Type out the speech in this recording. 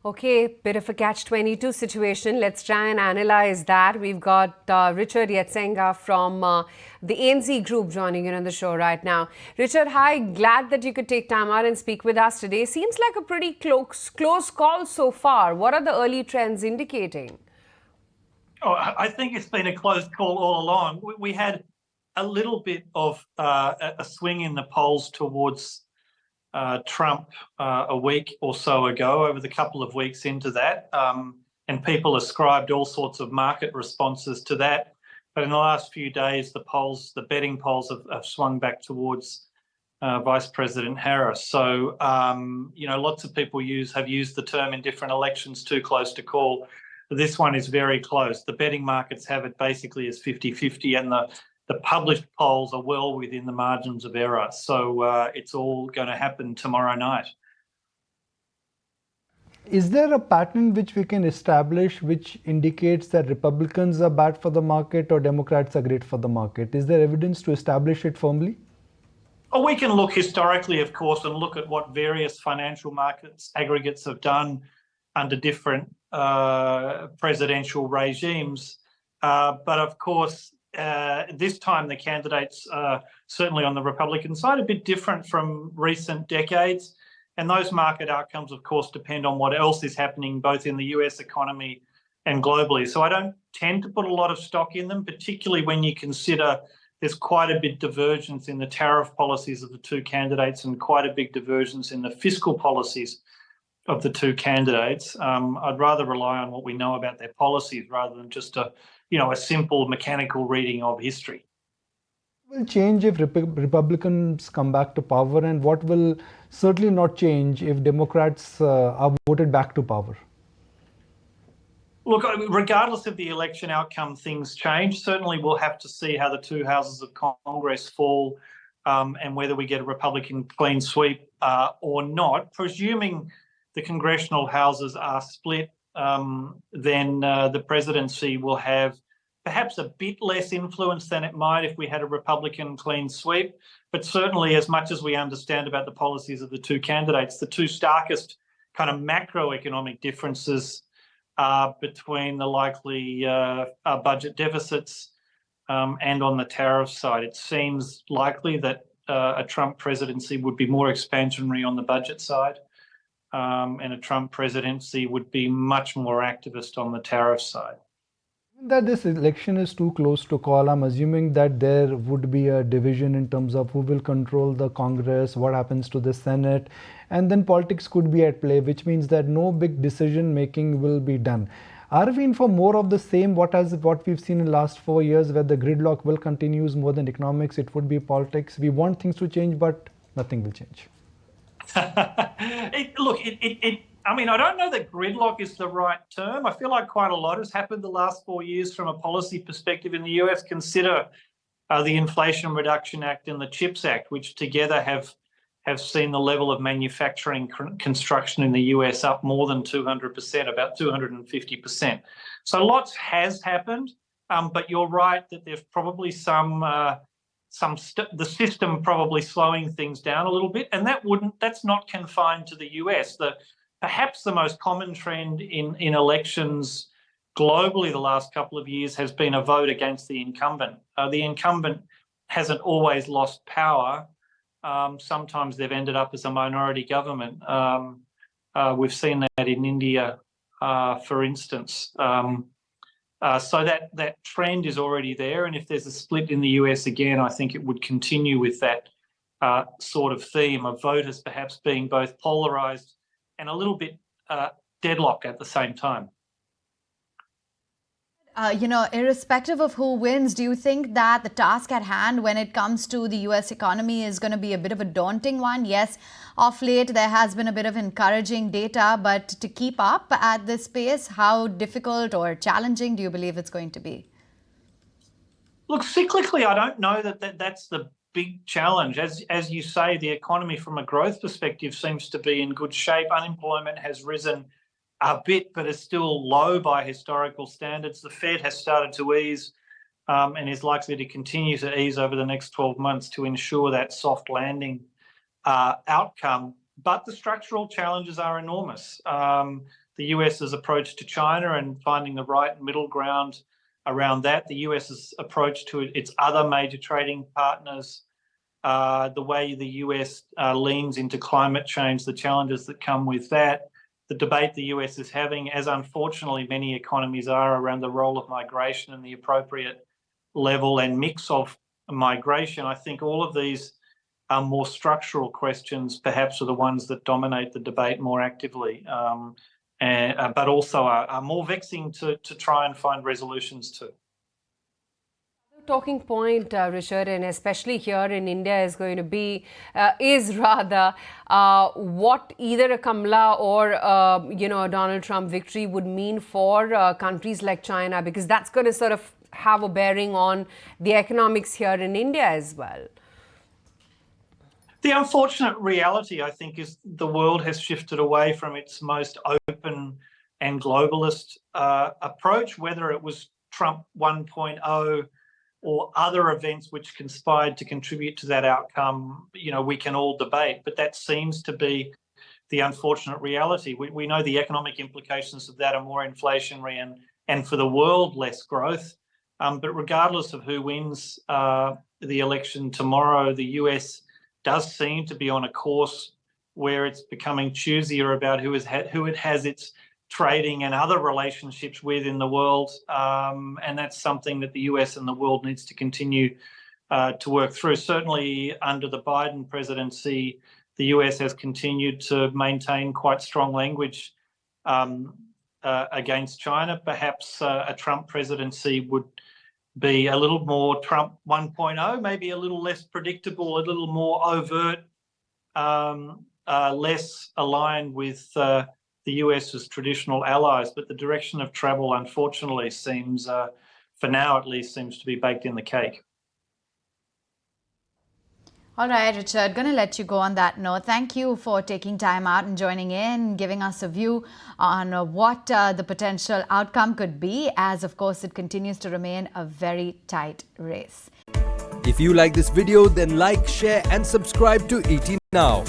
Okay, bit of a catch-22 situation. Let's try and analyze that. We've got Richard Yetsenga from the ANZ Group joining in on the show right now. Richard, hi. Glad that you could take time out and speak with us today. Seems like a pretty close call so far. What are the early trends indicating? Oh, I think it's been a close call all along. We had a little bit of a swing in the polls towards Trump a week or so ago, over the couple of weeks into that, and people ascribed all sorts of market responses to that. But in the last few days, the betting polls have swung back towards Vice President Harris. So, lots of people have used the term in different elections, too close to call. This one is very close. The betting markets have it basically as 50-50, and the published polls are well within the margins of error. So it's all going to happen tomorrow night. Is there a pattern which we can establish which indicates that Republicans are bad for the market or Democrats are great for the market? Is there evidence to establish it firmly? Oh, we can look historically, of course, and look at what various financial markets aggregates have done under different presidential regimes. But of course, this time the candidates are certainly on the Republican side, a bit different from recent decades. And those market outcomes, of course, depend on what else is happening both in the US economy and globally. So I don't tend to put a lot of stock in them, particularly when you consider there's quite a bit divergence in the tariff policies of the two candidates and quite a big divergence in the fiscal policies of the two candidates. I'd rather rely on what we know about their policies rather than just a simple mechanical reading of history. What will change if Republicans come back to power, and what will certainly not change if Democrats are voted back to power? Look, regardless of the election outcome, things change. Certainly we'll have to see how the two houses of Congress fall and whether we get a Republican clean sweep or not. Presuming the congressional houses are split, then the presidency will have perhaps a bit less influence than it might if we had a Republican clean sweep. But certainly, as much as we understand about the policies of the two candidates, the two starkest kind of macroeconomic differences are between the likely budget deficits and on the tariff side. It seems likely that a Trump presidency would be more expansionary on the budget side, and a Trump presidency would be much more activist on the tariff side. That this election is too close to call, I'm assuming that there would be a division in terms of who will control the Congress, what happens to the Senate, and then politics could be at play, which means that no big decision making will be done. Are we in for more of the same, what we've seen in the last 4 years, where the gridlock will continue more than economics, it would be politics? We want things to change, but nothing will change. I don't know that gridlock is the right term. I feel like quite a lot has happened the last 4 years from a policy perspective in the US. Consider the Inflation Reduction Act and the CHIPS Act, which together have seen the level of manufacturing construction in the US up more than 200%, about 250%. So lots has happened, but you're right that there's probably the system probably slowing things down a little bit, and that's not confined to the US. Perhaps the most common trend in elections globally the last couple of years has been a vote against the incumbent. The incumbent hasn't always lost power. Sometimes they've ended up as a minority government. We've seen that in India, for instance. So that trend is already there, and if there's a split in the US again, I think it would continue with that sort of theme of voters perhaps being both polarised and a little bit deadlocked at the same time. Irrespective of who wins, do you think that the task at hand when it comes to the US economy is going to be a bit of a daunting one? Yes, of late there has been a bit of encouraging data, but to keep up at this pace, how difficult or challenging do you believe it's going to be? Look, cyclically, I don't know that's the big challenge. As you say, the economy from a growth perspective seems to be in good shape. Unemployment has risen a bit, but is still low by historical standards. The Fed has started to ease and is likely to continue to ease over the next 12 months to ensure that soft landing outcome. but the structural challenges are enormous. The US's approach to China and finding the right middle ground around that, the US's approach to its other major trading partners, the way the US leans into climate change, the challenges that come with that, the debate the US is having, as unfortunately many economies are, around the role of migration and the appropriate level and mix of migration. I think all of these more structural questions perhaps are the ones that dominate the debate more actively, but also are more vexing to try and find resolutions to. Talking point, Richard, and especially here in India is going to be, what either a Kamala or, a Donald Trump victory would mean for countries like China, because that's going to sort of have a bearing on the economics here in India as well. The unfortunate reality, I think, is the world has shifted away from its most open and globalist approach, whether it was Trump 1.0 or other events which conspired to contribute to that outcome. We can all debate, but that seems to be the unfortunate reality. We know the economic implications of that are more inflationary and for the world, less growth. But regardless of who wins the election tomorrow, the US does seem to be on a course where it's becoming choosier about who it has its trading and other relationships with in the world. And that's something that the US and the world needs to continue to work through. Certainly under the Biden presidency, the US has continued to maintain quite strong language against China. Perhaps a Trump presidency would be a little more Trump 1.0, maybe a little less predictable, a little more overt, less aligned with the US's traditional allies. But the direction of travel, unfortunately, seems, for now at least, seems to be baked in the cake. All right, Richard, going to let you go on that note. Thank you for taking time out and joining in, giving us a view on what the potential outcome could be, as of course it continues to remain a very tight race. If you like this video, then like, share and subscribe to ET Now.